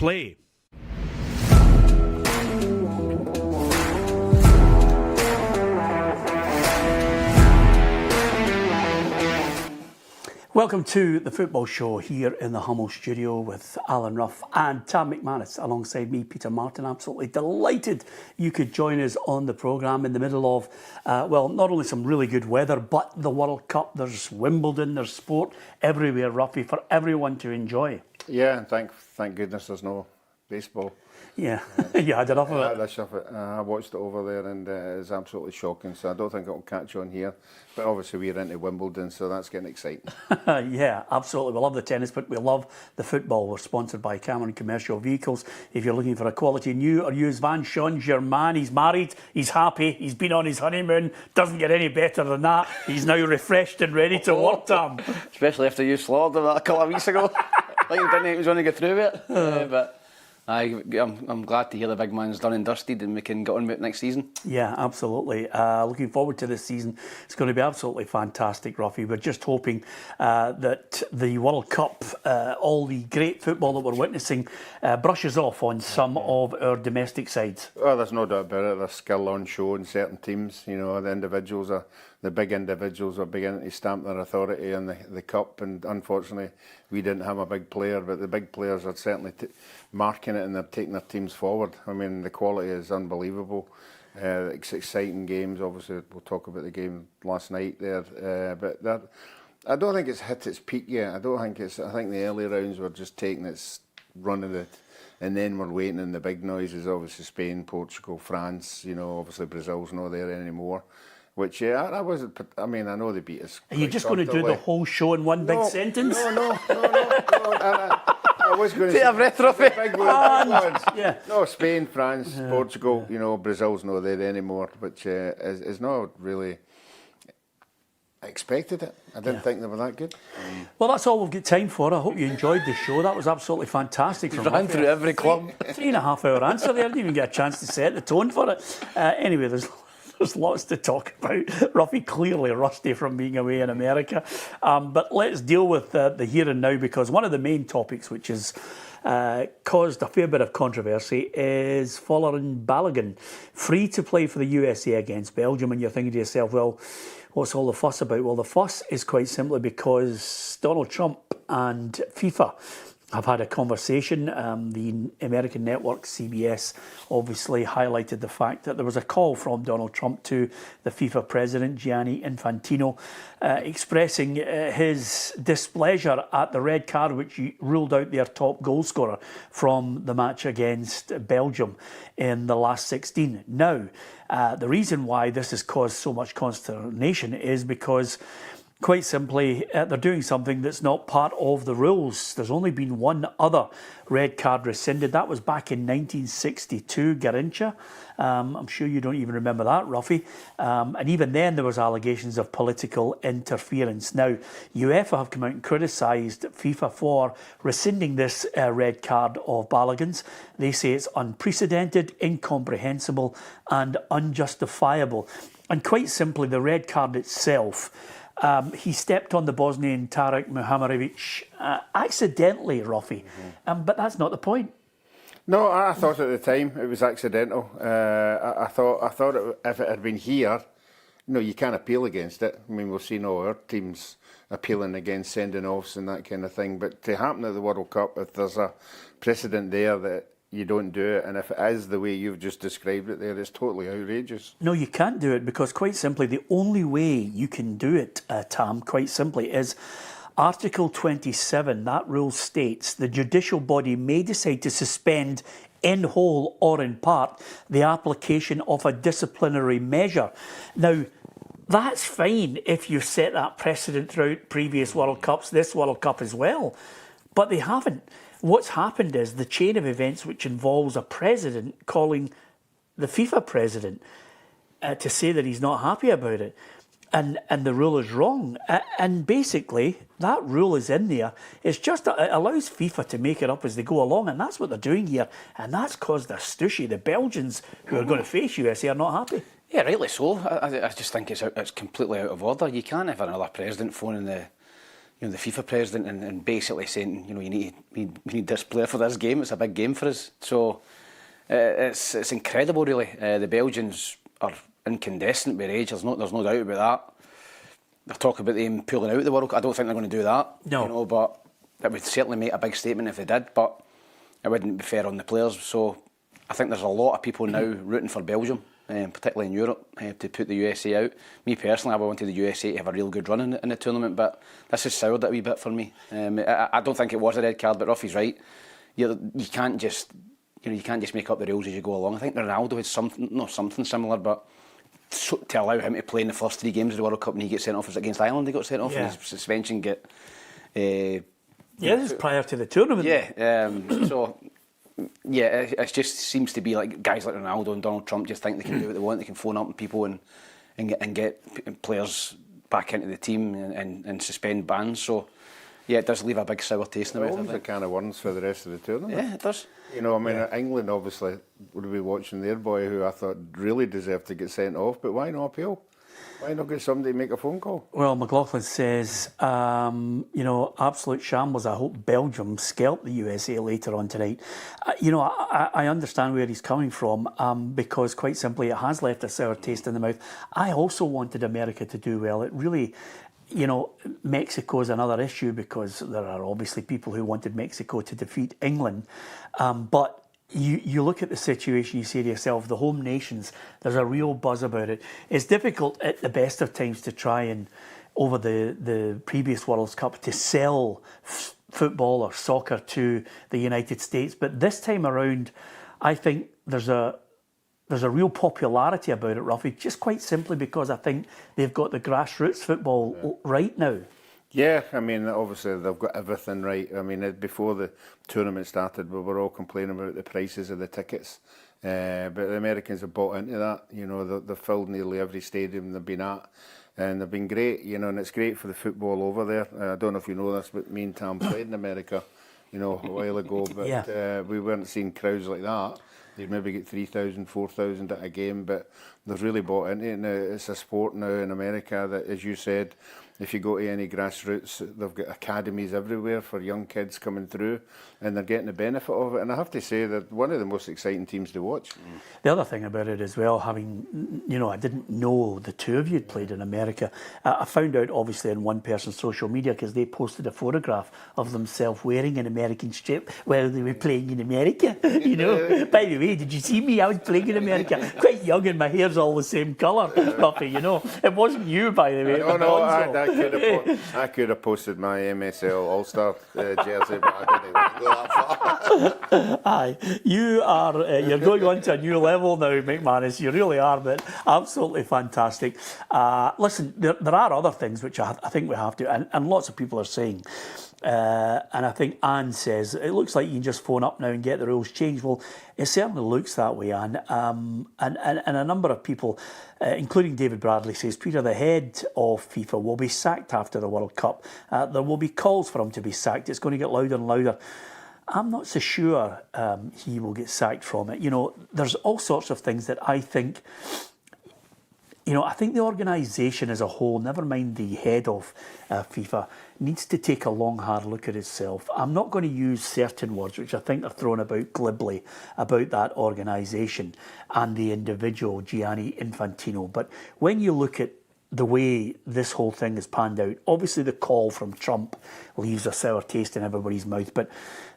play. Welcome to the Football Show here in the Hummel studio with Alan Ruff and Tam McManus alongside me, Peter Martin. Absolutely delighted you could join us on the programme in the middle of, well, not only some really good weather, but the World Cup. There's Wimbledon, there's sport everywhere, Ruffy, for everyone to enjoy. Yeah, and thank goodness there's no baseball. Yeah, you had enough of it. I had enough of it. I watched it over there and it's absolutely shocking, so I don't think it'll catch on here. But obviously we're into Wimbledon, so that's getting exciting. Yeah, absolutely. We love the tennis, but we love the football. We're sponsored by Cameron Commercial Vehicles. If you're looking for a quality new or used van, Sean's your man. He's married, he's happy, he's been on his honeymoon. Doesn't get any better than that. He's now refreshed and ready to work, Tam. Especially after you slaughtered him that a couple of weeks ago. Like you didn't think he was going to get through it. But I'm glad to hear the big man's done and dusted and we can get on with it next season. Yeah, absolutely. Looking forward to this season. It's going to be absolutely fantastic, Ruffy. We're just hoping that the World Cup, all the great football that we're witnessing, brushes off on some of our domestic sides. Well, there's no doubt about it. There's skill on show in certain teams. You know, the big individuals are beginning to stamp their authority in the cup, and unfortunately we didn't have a big player, but the big players are certainly marking it and they're taking their teams forward. I mean, the quality is unbelievable. It's exciting games. Obviously we'll talk about the game last night there, but that, I don't think it's hit its peak yet. I think the early rounds were just taking its run of it, and then we're waiting in the big noises. Obviously Spain, Portugal, France, you know, obviously Brazil's not there anymore. Which I wasn't. I mean, I know they beat us. Are you just going to do the whole show in one big sentence? No. I was going to say a breath, Ruffy. Big ones. Yeah. No, Spain, France, Portugal. You know, Brazil's not there anymore, which is not really. I expected it. I didn't think they were that good. Well, that's all we've got time for. I hope you enjoyed the show. That was absolutely fantastic. Ran through every club. 3.5 hour answer there. I didn't even get a chance to set the tone for it. Anyway, there's lots to talk about. Ruffy clearly rusty from being away in America. But let's deal with the here and now, because one of the main topics which has caused a fair bit of controversy is Folarin Balogun, free to play for the USA against Belgium. And you're thinking to yourself, well, what's all the fuss about? Well, the fuss is quite simply because Donald Trump and FIFA have had a conversation. The American network CBS obviously highlighted the fact that there was a call from Donald Trump to the FIFA president, Gianni Infantino, expressing his displeasure at the red card which ruled out their top goal scorer from the match against Belgium in the last 16. Now, the reason why this has caused so much consternation is because quite simply, they're doing something that's not part of the rules. There's only been one other red card rescinded. That was back in 1962, Garrincha. I'm sure you don't even remember that, Ruffy. And even then, there was allegations of political interference. Now, UEFA have come out and criticised FIFA for rescinding this red card of Balogun's. They say it's unprecedented, incomprehensible, and unjustifiable. And quite simply, the red card itself, he stepped on the Bosnian Tarik Muharemović accidentally, Ruffy. But that's not the point. No, I thought at the time it was accidental. I thought if it had been here, you know, you can't appeal against it. I mean, we've seen all our teams appealing against sending offs and that kind of thing. But to happen at the World Cup, if there's a precedent there that you don't do it, and if it is the way you've just described it there, it's totally outrageous. No, you can't do it, because quite simply the only way you can do it, Tam, quite simply, is Article 27. That rule states the judicial body may decide to suspend in whole or in part the application of a disciplinary measure. Now, that's fine if you set that precedent throughout previous World Cups, this World Cup as well, but they haven't. What's happened is the chain of events which involves a president calling the FIFA president to say that he's not happy about it, and the rule is wrong. And basically, that rule is in there. It's just, it allows FIFA to make it up as they go along, and that's what they're doing here. And that's caused a stushy. The Belgians who are going to face USA are not happy. Yeah, rightly so. I just think it's completely out of order. You can't have another president phoning the the FIFA president and basically saying, you need this player for this game. It's a big game for us. So it's incredible, really. The Belgians are incandescent with age. There's no doubt about that. They're talking about them pulling out of the World Cup. I don't think they're going to do that. No. But it would certainly make a big statement if they did. But it wouldn't be fair on the players. So I think there's a lot of people now rooting for Belgium, particularly in Europe, to put the USA out. Me personally, I wanted the USA to have a real good run in the tournament, but this has soured it a wee bit for me. I don't think it was a red card, but Ruffy's right. You can't just make up the rules as you go along. I think Ronaldo had something similar, but to allow him to play in the first 3 games of the World Cup and he gets sent off, was against Ireland he got sent off, and his suspension get. This is prior to the tournament. It just seems to be like guys like Ronaldo and Donald Trump just think they can do what they want. They can phone up people and get players back into the team and suspend bans. So it does leave a big sour taste in the mouth. It opens a can of worms for the rest of the tournament. Yeah, it does. England obviously would be watching their boy, who I thought really deserved to get sent off, but why not appeal? Why not get somebody to make a phone call? Well, McLaughlin says, absolute shambles. I hope Belgium scalp the USA later on tonight. I understand where he's coming from, because quite simply it has left a sour taste in the mouth. I also wanted America to do well. It really... Mexico is another issue because there are obviously people who wanted Mexico to defeat England. But you look at the situation, you say to yourself, the home nations, there's a real buzz about it. It's difficult at the best of times to try and, over the previous World Cup, to sell football or soccer to the United States. But this time around, I think there's a real popularity about it, Ruffy, just quite simply because I think they've got the grassroots football right now. Yeah, obviously they've got everything right. Before the tournament started, we were all complaining about the prices of the tickets. But the Americans have bought into that. They've filled nearly every stadium they've been at. And they've been great, and it's great for the football over there. I don't know if you know this, but me and Tam played in America, a while ago. But we weren't seeing crowds like that. They'd maybe get 3,000, 4,000 at a game, but they've really bought into it. Now, it's a sport now in America that, as you said, if you go to any grassroots, they've got academies everywhere for young kids coming through, and they're getting the benefit of it. And I have to say that one of the most exciting teams to watch. The other thing about it as well, having, I didn't know the two of you had played in America. I found out obviously on one person's social media because they posted a photograph of themselves wearing an American strip while they were playing in America. By the way, did you see me? I was playing in America, quite young, and my hair's all the same colour, Ruffy. It wasn't you, by the way. I could have posted my MSL All-Star jersey, but I didn't want to go that far. Aye, you're going on to a new level now, McManus. You really are, but absolutely fantastic. Listen, there are other things which I think we have to, and lots of people are saying. And I think Anne says, it looks like you can just phone up now and get the rules changed. Well, it certainly looks that way, Anne. And a number of people, including David Bradley, says, Peter, the head of FIFA will be sacked after the World Cup. There will be calls for him to be sacked. It's going to get louder and louder. I'm not so sure he will get sacked from it. There's all sorts of things that I think... I think the organisation as a whole, never mind the head of FIFA, needs to take a long, hard look at itself. I'm not going to use certain words, which I think are thrown about glibly, about that organisation and the individual, Gianni Infantino. But when you look at the way this whole thing has panned out, obviously the call from Trump leaves a sour taste in everybody's mouth, but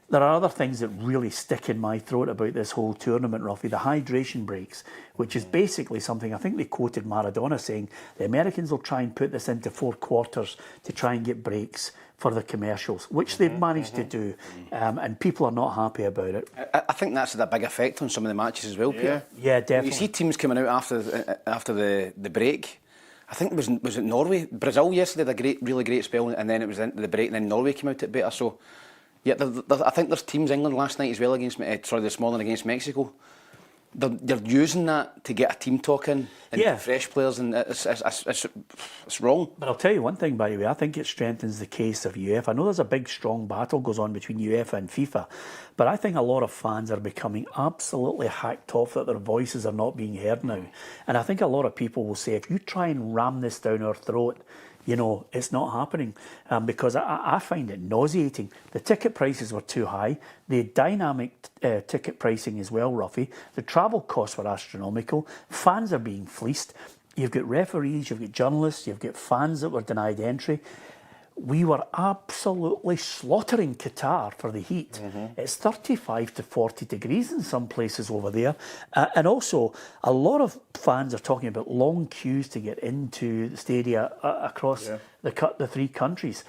there are other things that really stick in my throat about this whole tournament, Ruffy. The hydration breaks, which is basically something, I think they quoted Maradona saying, the Americans will try and put this into 4 quarters to try and get breaks for the commercials, which they've managed to do, and people are not happy about it. I think that's had a big effect on some of the matches as well, Peter. Yeah, definitely. You see teams coming out after the break. I think was it Norway? Brazil yesterday had a really great spell, and then it was into the break, and then Norway came out a bit better. So, yeah, I think there's teams, England last night as well this morning against Mexico. They're using that to get a team talk in and fresh players, and it's wrong. But I'll tell you one thing, by the way, I think it strengthens the case of UEFA. I know there's a big, strong battle goes on between UEFA and FIFA, but I think a lot of fans are becoming absolutely hacked off that their voices are not being heard now. And I think a lot of people will say, if you try and ram this down our throat, you know, it's not happening, because I find it nauseating. The ticket prices were too high. The dynamic ticket pricing as well, Ruffy. The travel costs were astronomical. Fans are being fleeced. You've got referees, you've got journalists, you've got fans that were denied entry. We were absolutely slaughtering Qatar for the heat. It's 35 to 40 degrees in some places over there. And also, a lot of fans are talking about long queues to get into the stadia across the three countries.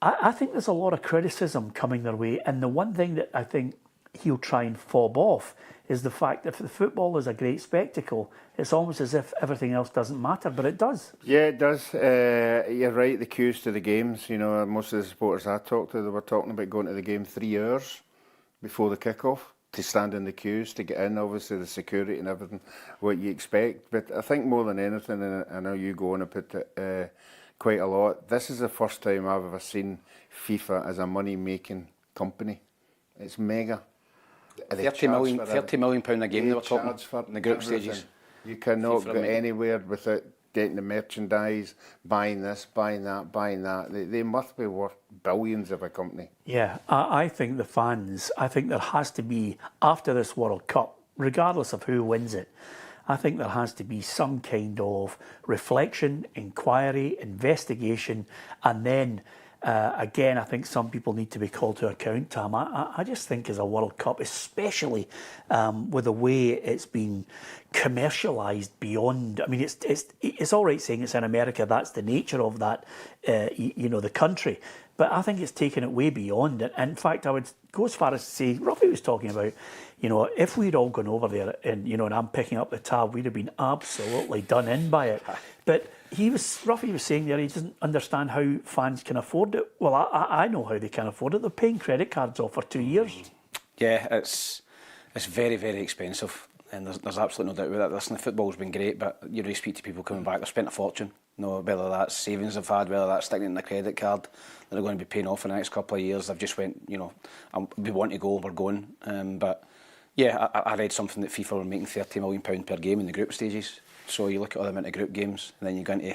I think there's a lot of criticism coming their way. And the one thing that I think he'll try and fob off is the fact that if the football is a great spectacle, it's almost as if everything else doesn't matter, but it does. Yeah, it does. You're right, the queues to the games, you know, most of the supporters I talked to, they were talking about going to the game 3 hours before the kick-off to stand in the queues to get in, obviously the security and everything, what you expect. But I think more than anything, and I know you go on and put it quite a lot, this is the first time I've ever seen FIFA as a money-making company. It's mega. £30 million a game they were talking in the group everything. stages. You cannot FIFA go anywhere without getting the merchandise, buying this, buying that. They must be worth billions of a company. Yeah, I think the fans, I think there has to be, after this World Cup, regardless of who wins it, I think there has to be some kind of reflection, inquiry, investigation, and then again, I think some people need to be called to account, Tam. I just think as a World Cup, especially with the way it's been commercialised beyond. I mean, it's all right saying it's in America. That's the nature of that, you know, the country. But I think it's taken it way beyond it. In fact, I would go as far as to say, Ruffy was talking about, you know, if we'd all gone over there and, you know, and I'm picking up the tab, we'd have been absolutely done in by it. But Ruffy was saying there he doesn't understand how fans can afford it. Well, I know how they can afford it. They're paying credit cards off for 2 years. Yeah, it's very, very expensive. And there's absolutely no doubt about that. Listen, the football's been great, but you know, you speak to people coming back, they've spent a fortune. You know, whether that's savings they've had, whether that's sticking in the credit card that they're going to be paying off in the next couple of years. They've just went, you know, we want to go, we're going. But yeah, I read something that FIFA were making £30 million per game in the group stages. So you look at all them into group games, and then you go into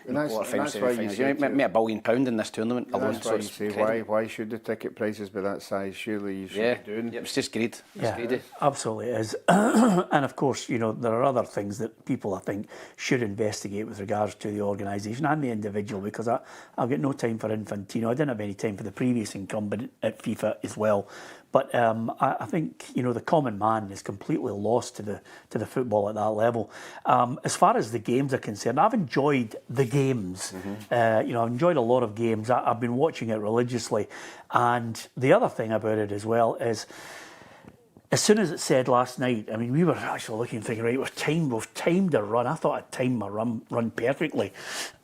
quarter-finals, semi-finals. You make £1 billion in this tournament alone. That's why you say, why should the ticket prices be that size? Surely you should be doing. Yeah, it's just greed. Yeah, it absolutely is. And of course, you know, there are other things that people, I think, should investigate with regards to the organisation and the individual, because I've got no time for Infantino. I didn't have any time for the previous incumbent at FIFA as well. But I think, you know, the common man is completely lost to the football at that level. As far as the games are concerned, I've enjoyed the games. You know, I've enjoyed a lot of games. I've been watching it religiously. And the other thing about it as well is, as soon as it said last night, I mean, we were actually looking, thinking, right, we've timed a run. I thought I'd timed my run perfectly.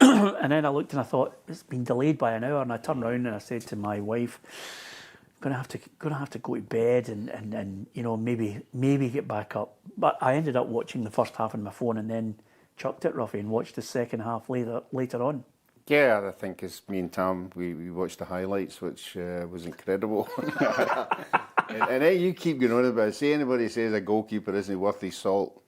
And then I looked and I thought, it's been delayed by an hour. And I turned around and I said to my wife, gonna have to go to bed and you know, maybe get back up. But I ended up watching the first half on my phone and then chucked it, Ruffy, and watched the second half later on. Yeah, I think as me and Tam, we watched the highlights, which was incredible. and then you keep going on about it. See, anybody says a goalkeeper isn't worth his salt,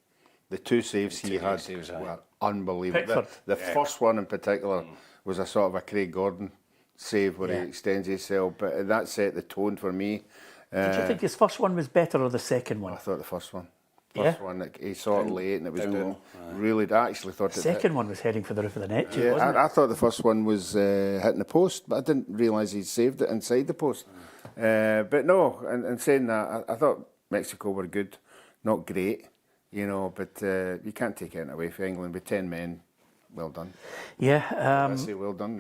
the two saves he had were unbelievable. The first one in particular was a sort of a Craig Gordon save where he extends himself, but that set the tone for me. Did you think his first one was better or the second one? I thought the first one. One, he saw it late and it was doing really. I actually thought the second one was heading for the roof of the net. Yeah, wasn't it? I thought the first one was hitting the post, but I didn't realise he'd saved it inside the post. But no, and saying that, I thought Mexico were good, not great, you know, but you can't take it away from England with 10 men. Well done. Yeah. I say well done.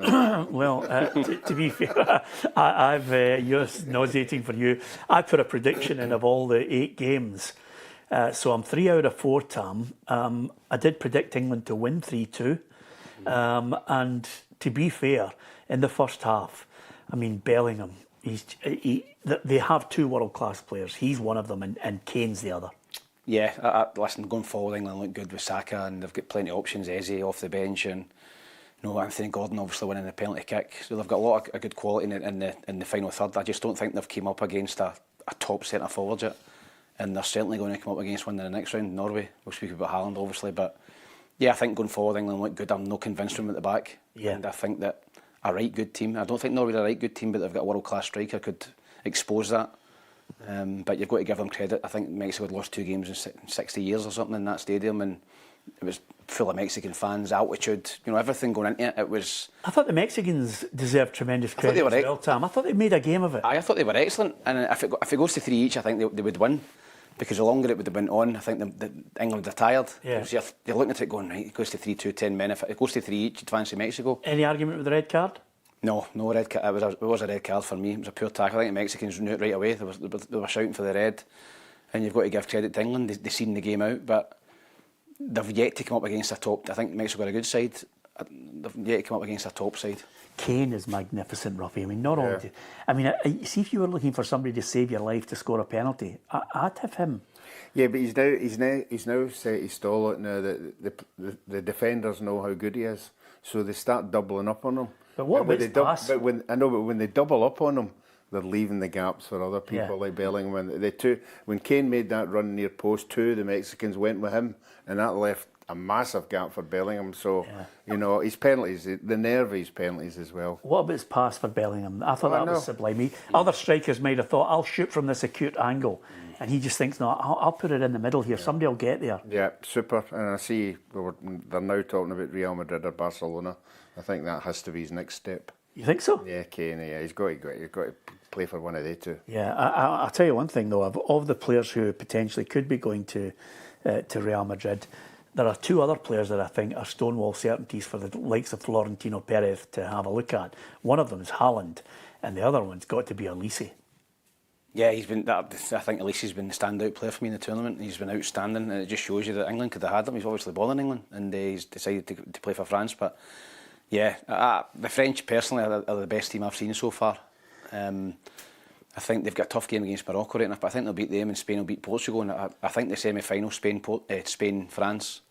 Well, to be fair, I've you're nauseating for you. I put a prediction in of all the 8 games. So I'm 3 out of 4, Tam. I did predict England to win 3-2. And to be fair, in the first half, I mean, Bellingham, they have 2 world-class players. He's one of them and Kane's the other. Yeah, listen, going forward, England look good with Saka, and they've got plenty of options. Eze off the bench, and you know, Anthony Gordon obviously winning the penalty kick. So they've got a lot of good quality in the final third. I just don't think they've come up against a top centre forward yet, and they're certainly going to come up against one in the next round. Norway. We'll speak about Haaland obviously, but Yeah, I think going forward, England look good. I'm not convinced from at the back. Yeah. And I think that a right good team, I don't think Norway are a right good team, but they've got a world-class striker, could expose that. But you've got to give them credit. I think Mexico had lost 2 games in 60 years or something in that stadium, and it was full of Mexican fans, altitude, everything going into it. It was. I thought the Mexicans deserved tremendous credit as well, Tam. I thought they made a game of it. I thought they were excellent, and if it goes to 3 each, I think they would win. Because the longer it would have went on, I think England are tired. Yeah. You're looking at it going, right, it goes to 3-2, 10 men. If it goes to 3 each, you'd fancy Mexico. Any argument with the red card? No red card. It was a red card for me. It was a poor tackle. I think the Mexicans knew it right away. They were shouting for the red. And you've got to give credit to England. They've seen the game out, but they've yet to come up against a top. I think Mexico are a good side. They've yet to come up against a top side. Kane is magnificent, Ruffy. I mean, not only. I mean, see, if you were looking for somebody to save your life to score a penalty, I'd have him. Yeah, but he's now set his stall out now that the defenders know how good he is, so they start doubling up on him. But what about his pass? But when they double up on him, they're leaving the gaps for other people like Bellingham. When Kane made that run near post 2, the Mexicans went with him, and that left a massive gap for Bellingham. So his penalties, the nerve of his penalties as well. What about his pass for Bellingham? I thought that was sublime. Other strikers might have thought, I'll shoot from this acute angle. And he just thinks, no, I'll put it in the middle here. Somebody will get there. Yeah, super. And I see they're now talking about Real Madrid or Barcelona. I think that has to be his next step. You think so? Yeah, Kane. Yeah, he's got to play for one of the two. Yeah, I'll tell you one thing though. Of the players who potentially could be going to Real Madrid, there are 2 other players that I think are stonewall certainties for the likes of Florentino Perez to have a look at. One of them is Haaland, and the other one's got to be Elise. Yeah, I think Elise's been the standout player for me in the tournament. He's been outstanding, and it just shows you that England could have had him. He's obviously born in England, and he's decided to play for France. But yeah, the French personally are the best team I've seen so far. I think they've got a tough game against Morocco right enough, but I think they'll beat them, and Spain will beat Portugal. And I think the semi-final, Spain France,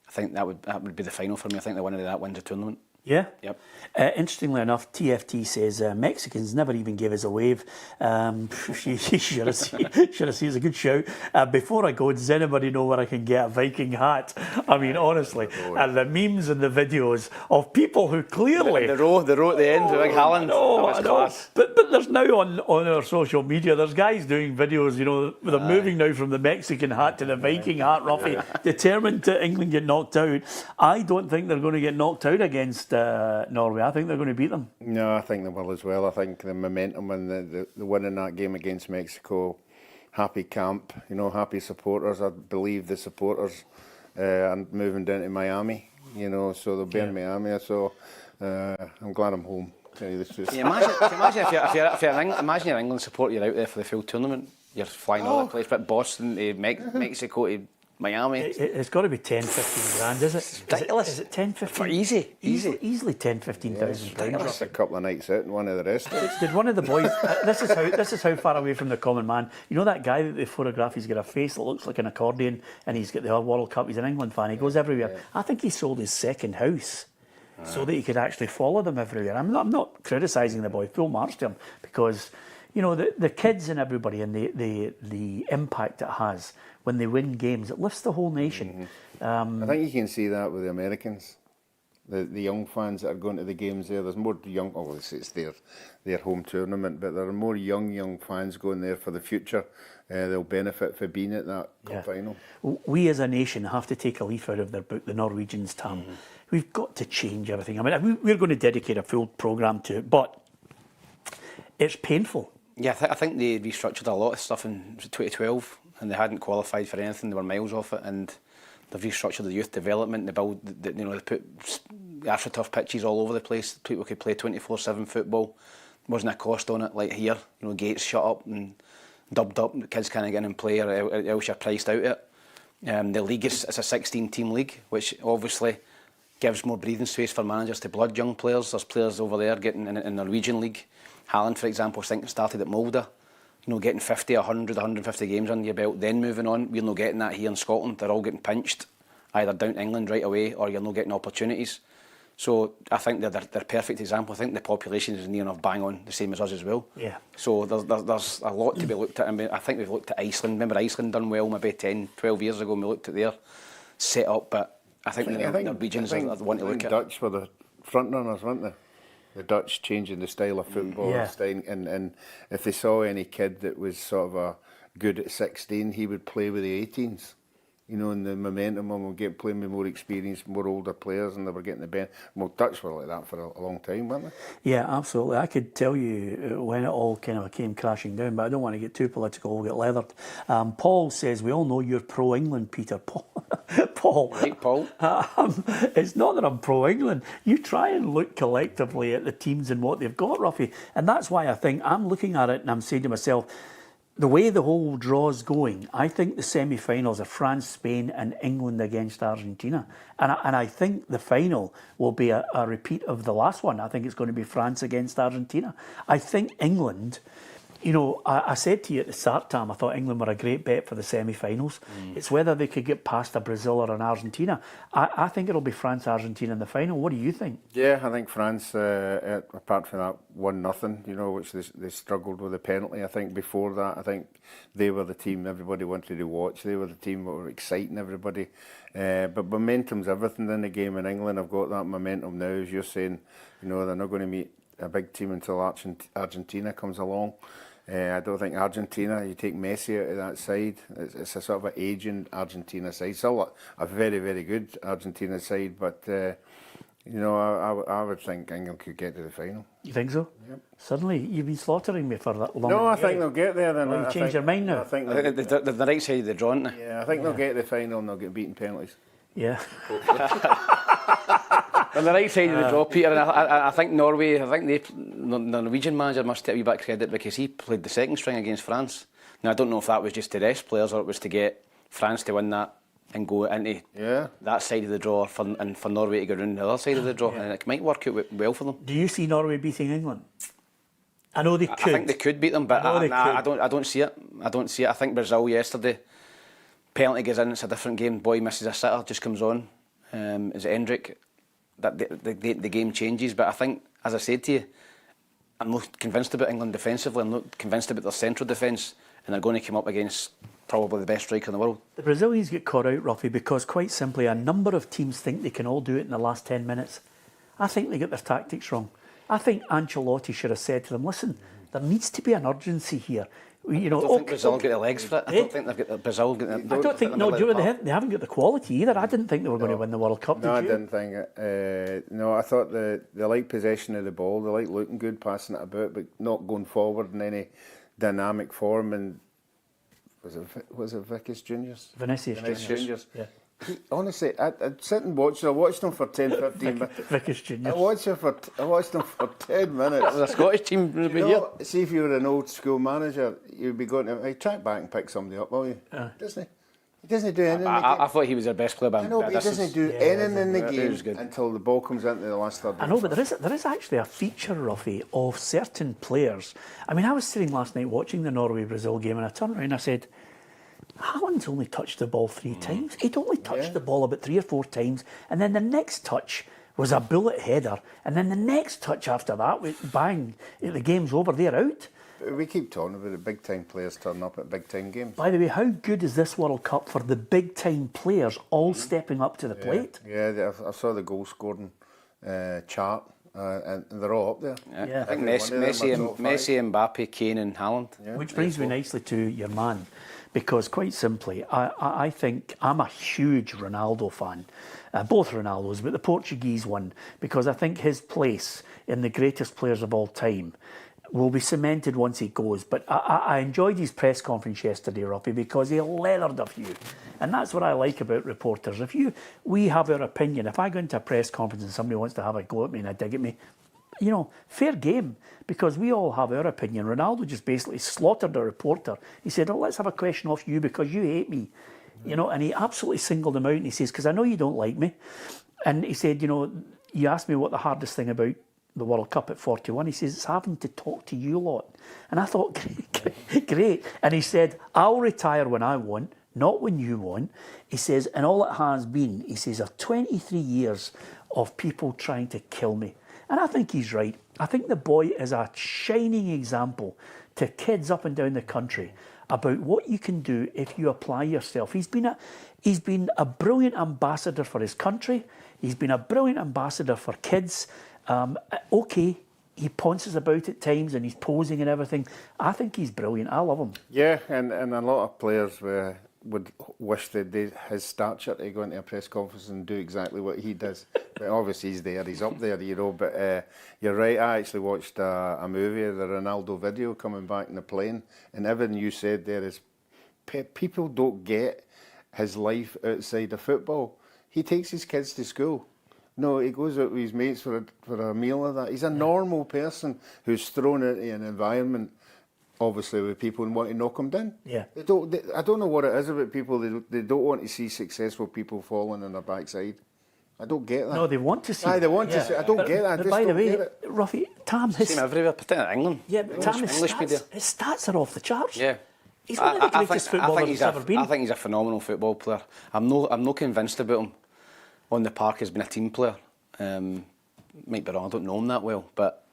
I think that would be the final for me. I think the winner of that wins the tournament. Yeah? Yep. Interestingly enough, TFT says Mexicans never even gave us a wave. Should have seen. It's a good shout. Before I go, does anybody know where I can get a Viking hat? I mean, honestly, and the memes and the videos of people who clearly... The row at the end, with Haaland. I know. But there's now on our social media, there's guys doing videos, they're moving now from the Mexican hat to the Viking hat, Ruffy, determined to England get knocked out. I don't think they're going to get knocked out against Norway. I think they're going to beat them. No, I think they will as well. I think the momentum and the winning that game against Mexico, happy camp, happy supporters. I believe the supporters are moving down to Miami, so they'll be in Miami. So I'm glad I'm home. To tell you the truth. Yeah, imagine your England support, you're out there for the full tournament. You're flying all over the place, but Boston to Mexico to Miami. It's got to be 10, 15 grand, is it? It's ridiculous. Is it 10, 15? Easy. Easily 10, 15,000 pounds. Just a couple of nights out and one of the rest. Did one of the boys? This is how far away from the common man. You know that guy that they photograph? He's got a face that looks like an accordion, and he's got the World Cup. He's an England fan. He goes everywhere. Yeah. I think he sold his second house so that he could actually follow them everywhere. I'm not criticising the boy. Full marks to him, because the kids and everybody and the impact it has. When they win games, it lifts the whole nation. I think you can see that with the Americans, the young fans that are going to the games there. There's more young, obviously it's their home tournament, but there are more young fans going there for the future. They'll benefit for being at that cup final. We as a nation have to take a leaf out of their book, the Norwegians, Tam. We've got to change everything. I mean, we're going to dedicate a full programme to it, but it's painful. Yeah, I think they restructured a lot of stuff in 2012. And they hadn't qualified for anything. They were miles off it, and they've restructured the youth development. They put AstroTurf pitches all over the place. People could play 24/7 football. Wasn't a cost on it like here. Gates shut up and dubbed up. The kids can't get in and play, or else you're priced out it. The league is a 16-team league, which obviously gives more breathing space for managers to blood young players. There's players over there getting in the Norwegian league. Haaland, for example, I think started at Molde. Getting 50, 100, 150 games under your belt, then moving on. We're not getting that here in Scotland. They're all getting pinched, either down to England right away, or you're not getting opportunities. So I think they're a perfect example. I think the population is near enough bang on the same as us as well. Yeah. So there's a lot to be looked at. I mean, I think we've looked at Iceland. Remember Iceland done well maybe 10, 12 years ago, and we looked at their set up, but I think the Norwegians are the one to look at. The Dutch were the front runners, weren't they? The Dutch changing the style of football, and if they saw any kid that was sort of good at 16, he would play with the 18s. You know, and the momentum and we'll playing with more experienced, more older players, and they were getting the bench. Well, Dutch were like that for a long time, weren't they? Yeah, absolutely. I could tell you when it all kind of came crashing down, but I don't want to get too political, we'll get leathered. Paul says, we all know you're pro-England, Peter. Paul. Right, Paul. It's not that I'm pro-England. You try and look collectively at the teams and what they've got, Ruffy. And that's why I think I'm looking at it and I'm saying to myself, the way the whole draw's going, I think the semi-finals are France, Spain and England against Argentina. And I think the final will be a repeat of the last one. I think it's going to be France against Argentina. I think England, you know, I said to you at the start, Tam, I thought England were a great bet for the semi-finals. It's whether they could get past a Brazil or an Argentina. I think it'll be France-Argentina in the final. What do you think? Yeah, I think France, apart from that 1-0, you know, which they struggled with the penalty. I think before that, I think they were the team everybody wanted to watch. They were the team that were exciting everybody. But momentum's everything in the game, and England have got that momentum now, as you're saying. You know, they're not going to meet a big team until Argentina comes along. I don't think Argentina, you take Messi out of that side, it's a sort of an aging Argentina side. Still a very, very good Argentina side, but, you know, I would think England could get to the final. You think so? Yep. Suddenly, you've been slaughtering me for that long. No, I think they'll get there. Then Well, you changed your mind now? I think They're the right side of the draw, aren't they? yeah, I think they'll get to the final and they'll get beaten penalties. Yeah. On the right side of the draw, Peter, and I think Norway, the Norwegian manager must take a wee bit of credit because he played the second string against France. Now, I don't know if that was just to rest players or it was to get France to win that and go into that side of the draw and for Norway to go around the other side of the draw. And it might work out well for them. Do you see Norway beating England? I know they could. I think they could beat them, but I don't see it. I don't see it. I think Brazil yesterday, penalty goes in, it's a different game. Boy misses a sitter, just comes on. Is it Hendrick? That the game changes, but I think, as I said to you, I'm not convinced about England defensively. I'm not convinced about their central defence, and they're going to come up against probably the best striker in the world. The Brazilians get caught out, Ruffy, because quite simply a number of teams think they can all do it in the last 10 minutes. I think they get their tactics wrong. I think Ancelotti should have said to them, listen, there needs to be an urgency here. You know, I don't think Brazil get the legs for it. I don't think they've got the Brazil. I don't think. No, they haven't got the quality either. I didn't think they were going to win the World Cup. No, I didn't think it. No, I thought they like possession of the ball. They like looking good, passing it about, but not going forward in any dynamic form. And was it Vinicius Juniors? Vinicius Juniors. Yeah. Honestly, I'd sit and watch. I watched them for 10, 15 minutes. Vinicius Juniors. I watched them for 10 minutes. The Scottish team would be here. See, if you were an old school manager, you'd be going to track back and pick somebody up, will you? Doesn't he? He doesn't do anything. I thought he was their best player, but I know, but he doesn't do anything in the game until the ball comes into the last third. I know, but there is actually a feature, Ruffy, of certain players. I mean, I was sitting last night watching the Norway-Brazil game, and I turned around and I said, Haaland's only touched the ball 3 times. He'd only touched the ball about 3 or 4 times, and then the next touch was a bullet header, and then the next touch after that, bang, the game's over, they're out. We keep talking about the big-time players turning up at big-time games. By the way, how good is this World Cup for the big-time players all stepping up to the plate? Yeah, I saw the goal-scoring chart, and they're all up there. Yeah. I think Messi, Mbappe, Kane and Haaland. Yeah. Which brings me nicely to your man, because quite simply, I think I'm a huge Ronaldo fan. Both Ronaldos, but the Portuguese one, because I think his place in the greatest players of all time will be cemented once he goes. But I enjoyed his press conference yesterday, Ruffy, because he leathered a few. And that's what I like about reporters. We have our opinion. If I go into a press conference and somebody wants to have a go at me and a dig at me, you know, fair game, because we all have our opinion. Ronaldo just basically slaughtered a reporter. He said, let's have a question off you because you hate me. You know, and he absolutely singled him out, and he says, because I know you don't like me. And he said, you know, you asked me what the hardest thing about the World Cup at 41. He says, it's having to talk to you lot. And I thought, great. And he said, I'll retire when I want, not when you want. He says, and all it has been, he says, are 23 years of people trying to kill me. And I think he's right. I think the boy is a shining example to kids up and down the country about what you can do if you apply yourself. He's been a brilliant ambassador for his country. He's been a brilliant ambassador for kids. Okay, he ponces about at times and he's posing and everything. I think he's brilliant. I love him. Yeah, and a lot of players would wish that they his stature to go into a press conference and do exactly what he does. But obviously he's there, he's up there, you know. But you're right, I actually watched a movie, the Ronaldo video coming back in the plane, and everything you said there is, people don't get his life outside of football. He takes his kids to school. No, he goes out with his mates for a meal or that. He's a normal person who's thrown into an environment, obviously, with people and want to knock him down. Yeah. I don't know what it is about people. They don't want to see successful people falling on their backside. I don't get that. No, they want to see. Aye, they want to see. I don't get that. But by the way, Ruffy, Tam, Same everywhere, particularly in England. Yeah, but Tam, his stats are off the charts. Yeah. He's one of the greatest footballers there's ever been. I think he's a phenomenal football player. I'm no convinced about him on the park as being a team player. Might be wrong, I don't know him that well, but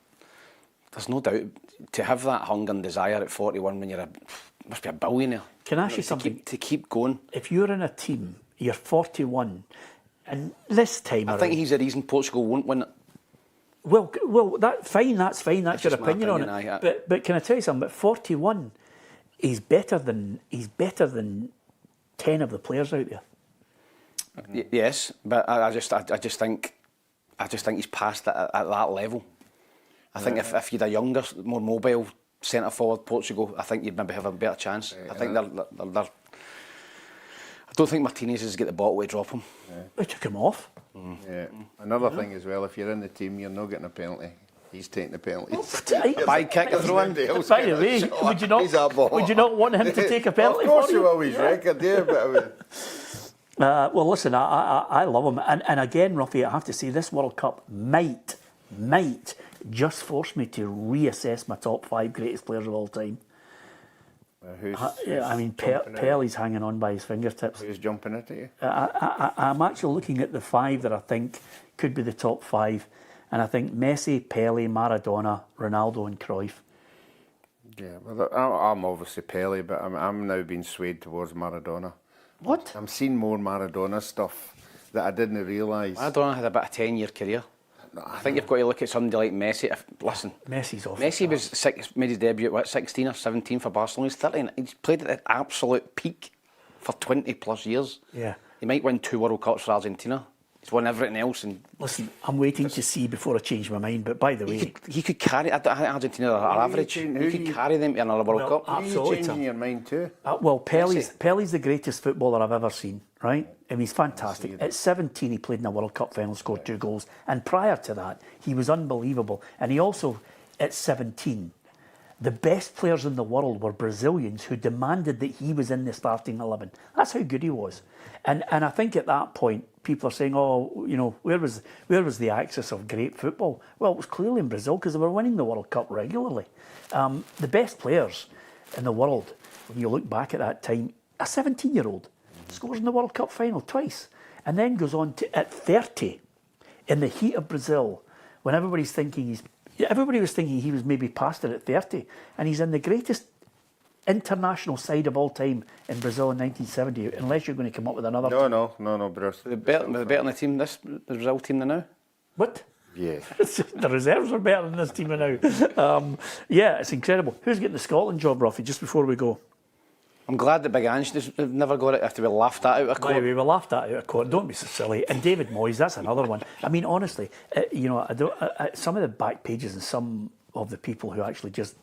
there's no doubt to have that hunger and desire at 41 when you're must be a billionaire. Can I ask you something? To keep going. If you're in a team, you're 41, and this time I think he's the reason Portugal won't win it. Well, that's fine. That's your opinion on it. But can I tell you something? At 41, he's better than 10 of the players out there. Yes, but I just think he's past it at that level. I think if you'd a younger, more mobile centre forward Portugal, I think you'd maybe have a better chance. I think they're I don't think Martinez has got the bottle to drop him. Yeah. They took him off. Yeah. Another thing as well, if you're in the team, you're not getting a penalty. He's taking the penalties. By kick and throw in. By the way, would you not want him to take a penalty? Of course you will, his record, yeah. But well, listen, I love him. And again, Ruffy, I have to say, this World Cup might just force me to reassess my top 5 greatest players of all time. Pelle's hanging on by his fingertips. Who's jumping at you? I'm actually looking at the 5 that I think could be the top 5. And I think Messi, Pele, Maradona, Ronaldo and Cruyff. Yeah, well, I'm obviously Pele, but I'm now being swayed towards Maradona. What? I'm seeing more Maradona stuff that I didn't realise. Maradona had about a 10-year career. I think you've got to look at somebody like Messi. Messi's off. Messi made his debut at 16 or 17 for Barcelona. He's 13. He's played at the absolute peak for 20 plus years. Yeah. He might win 2 World Cups for Argentina. He's won everything else. And listen, I'm waiting to see before I change my mind. But by the way, he could carry. I think Argentina are average. He could carry them to another World Cup. Absolutely. You're changing your mind too. Pelle's the greatest footballer I've ever seen. Right? I mean, he's fantastic. At 17, he played in a World Cup final, scored 2 goals. And prior to that, he was unbelievable. And he also, at 17, the best players in the world were Brazilians who demanded that he was in the starting 11. That's how good he was. And I think at that point, people are saying, oh, you know, where was the axis of great football? Well, it was clearly in Brazil because they were winning the World Cup regularly. The best players in the world, when you look back at that time, a 17-year-old scores in the World Cup final twice and then goes on to, at 30, in the heat of Brazil, when everybody was thinking he was maybe past it at 30, and he's in the greatest international side of all time in Brazil in 1970, unless you're going to come up with another team. No, Bruce. They're better than the team, the Brazil team than now? What? Yeah. The reserves are better than this team now. Yeah, it's incredible. Who's getting the Scotland job, Ruffy, just before we go? I'm glad that Big Ange never got it after we laughed at out of court. We were laughed at out of court. Don't be so silly. And David Moyes, that's another one. I mean, honestly, some of the back pages and some of the people who actually just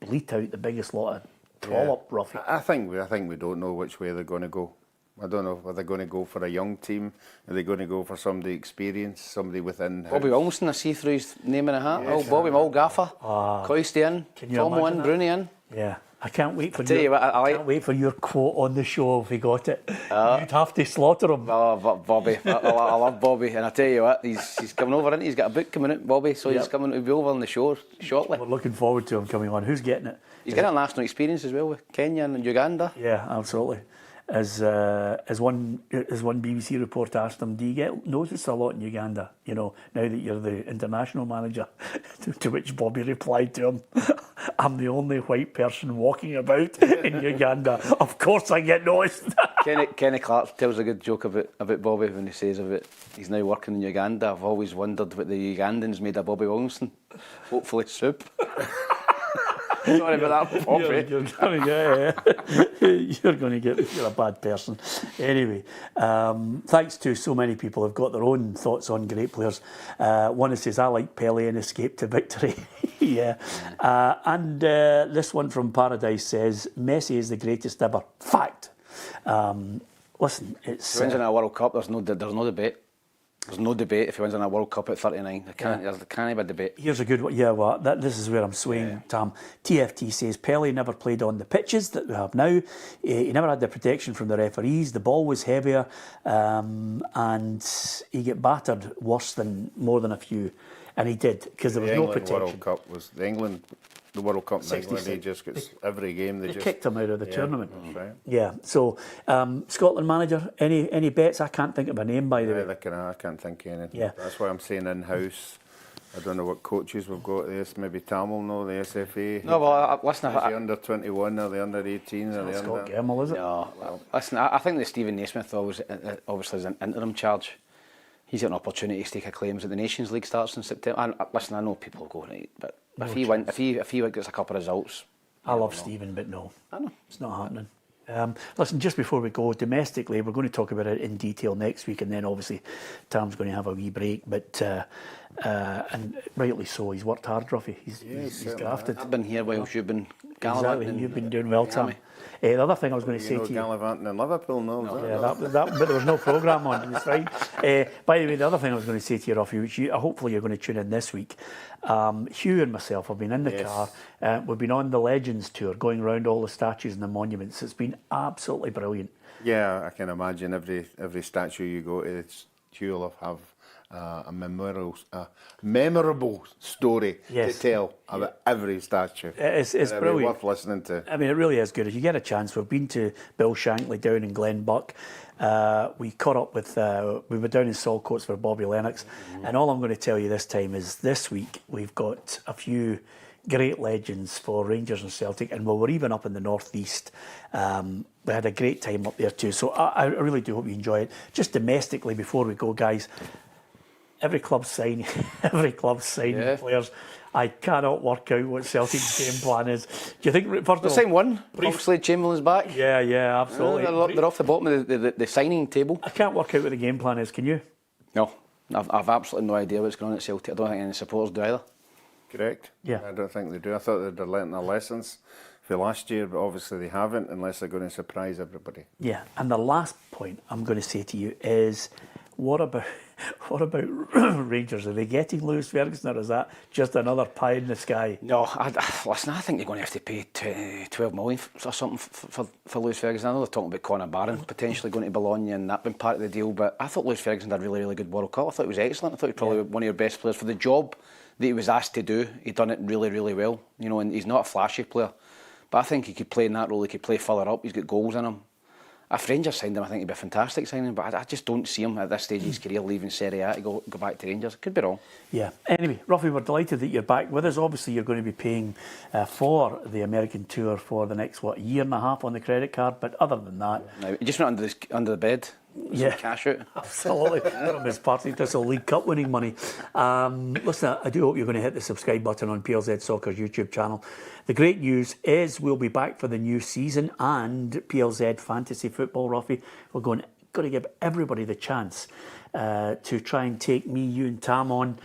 bleat out the biggest lot of trollop, Ruffy. I think we don't know which way they're going to go. I don't know. Are they going to go for a young team? Are they going to go for somebody experienced, somebody within? Bobby Wilmston, I see through his name in a hat. Yes, Bobby Gaffer, Coisty in, Tomo in, Bruni in. Yeah. I can't wait for can't wait for your quote on the show if we got it. You'd have to slaughter him. Oh, Bobby. I love Bobby. And I tell you what, he's coming over, isn't he? He's got a book coming out, Bobby, so he's coming to be over on the show shortly. We're looking forward to him coming on. Who's getting it? He's getting a national experience as well with Kenya and Uganda. Yeah, absolutely. as one BBC reporter asked him, do you get noticed a lot in Uganda, you know, now that you're the international manager? To which Bobby replied to him, I'm the only white person walking about in Uganda. Of course I get noticed. Kenny Clark tells a good joke about Bobby when he says about he's now working in Uganda. I've always wondered what the Ugandans made of Bobby Williamson. Hopefully soup. Sorry about that, Bobby. You're a bad person. Anyway, thanks to so many people who've got their own thoughts on great players. One that says, I like Pele and escape to victory. Yeah. And this one from Paradise says, Messi is the greatest ever. Fact. Listen, it's... If he wins in a World Cup, there's no debate. There's no debate if he wins in a World Cup at 39. There can't be a debate. Here's a good one. Yeah, well, this is where I'm swaying, Tam. TFT says, Pele never played on the pitches that we have now. He never had the protection from the referees. The ball was heavier. And he get battered more than a few. And he did, because there was no protection. World Cup was the World Cup in England, he just gets every game. They just kicked him out of the tournament. That's right. Yeah, so Scotland manager, any bets? I can't think of a name, by the way. I can't think of anything. Yeah. That's why I'm saying in-house. I don't know what coaches we've got. Maybe Tam will know, the SFA. No, well, listen... Is he under 21 or the under 18? Or the Scott Gemmell, is it? No, well, listen, I think that Stephen Naismith obviously is an interim charge. He's got an opportunity to stake a claims at the Nations League starts in September. And listen, I know people go right, but if he gets a couple of results, I love Stephen, but no, I know it's not happening. Listen, just before we go, domestically, we're going to talk about it in detail next week, and then obviously Tam's going to have a wee break. But and rightly so, he's worked hard, Ruffy. He's grafted. I've been here whilst you've been gallivanting. Exactly, you've been doing well, Tam. The other thing I was going to say to you... gallivanting in Liverpool, but there was no programme on, it was fine. By the way, the other thing I was going to say to you, Ruffy, which hopefully you're going to tune in this week, Hugh and myself have been in the car. We've been on the Legends tour, going around all the statues and the monuments. It's been absolutely brilliant. Yeah, I can imagine every statue you go to, Hugh will have a memorable story to tell about every statue. It's brilliant. Worth listening to. I mean, it really is good. If you get a chance, we've been to Bill Shankly down in Glenbuck. We caught up with, we were down in Saltcoats for Bobby Lennox. And all I'm going to tell you this time is this week we've got a few great legends for Rangers and Celtic, and we were even up in the northeast. We had a great time up there too. So I really do hope you enjoy it. Just domestically, before we go, guys, every club's signing players. I cannot work out what Celtic's game plan is. Do you think, first of all... The same one. Obviously, Chamberlain's back. Yeah, absolutely. They're off the bottom of the signing table. I can't work out what the game plan is, can you? No. I've absolutely no idea what's going on at Celtic. I don't think any supporters do either. Correct. Yeah. I don't think they do. I thought they'd have learnt their lessons for last year, but obviously they haven't, unless they're going to surprise everybody. Yeah, and the last point I'm going to say to you is, what about Rangers? Are they getting Lewis Ferguson, or is that just another pie in the sky? No, listen, I think they're going to have to pay 12 million or something for Lewis Ferguson. I know they're talking about Conor Barron potentially going to Bologna, and that been part of the deal, but I thought Lewis Ferguson did a really, really good World Cup. I thought he was excellent. I thought he was probably one of your best players for the job that he was asked to do. He'd done it really, really well, you know, and he's not a flashy player, but I think he could play in that role. He could play further up. He's got goals in him. If Rangers signed him, I think he'd be a fantastic signing, but I just don't see him at this stage of his career leaving Serie A to go back to Rangers. Could be wrong. Yeah. Anyway, Ruffy, we're delighted that you're back with us. Obviously, you're going to be paying for the American tour for the next, year and a half on the credit card, but other than that... No, he just went under the bed. Some cash out. Absolutely. His party, this will League Cup winning money. Listen, I do hope you're going to hit the subscribe button on PLZ Soccer's YouTube channel. The great news is we'll be back for the new season and PLZ Fantasy Football, Ruffy. We're going to give everybody the chance to try and take me, you and Tam on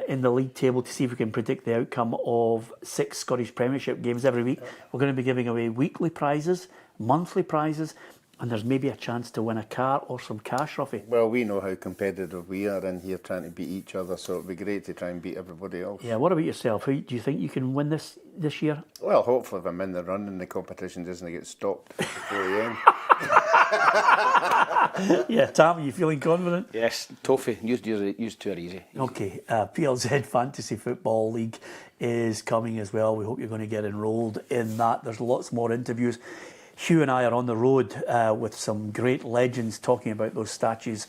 in the league table to see if we can predict the outcome of 6 Scottish Premiership games every week. We're going to be giving away weekly prizes, monthly prizes, and there's maybe a chance to win a car or some cash, Ruffy. Well, we know how competitive we are in here trying to beat each other, so it'd be great to try and beat everybody else. Yeah, what about yourself? Do you think you can win this year? Well, hopefully if I'm in the run and the competition doesn't get stopped before the end. Yeah, Tam, are you feeling confident? Yes, Toffee. Used to are easy. Okay, PLZ Fantasy Football League is coming as well. We hope you're going to get enrolled in that. There's lots more interviews. Hugh and I are on the road with some great legends talking about those statues,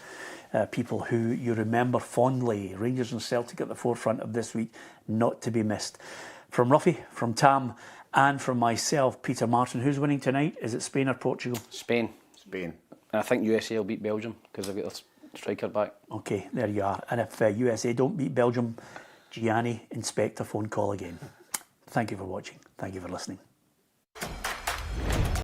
people who you remember fondly. Rangers and Celtic at the forefront of this week, not to be missed. From Ruffy, from Tam, and from myself, Peter Martin. Who's winning tonight? Is it Spain or Portugal? Spain. Spain. And I think USA will beat Belgium because they've got their striker back. Okay, there you are. And if USA don't beat Belgium, Gianni, inspect a phone call again. Thank you for watching. Thank you for listening.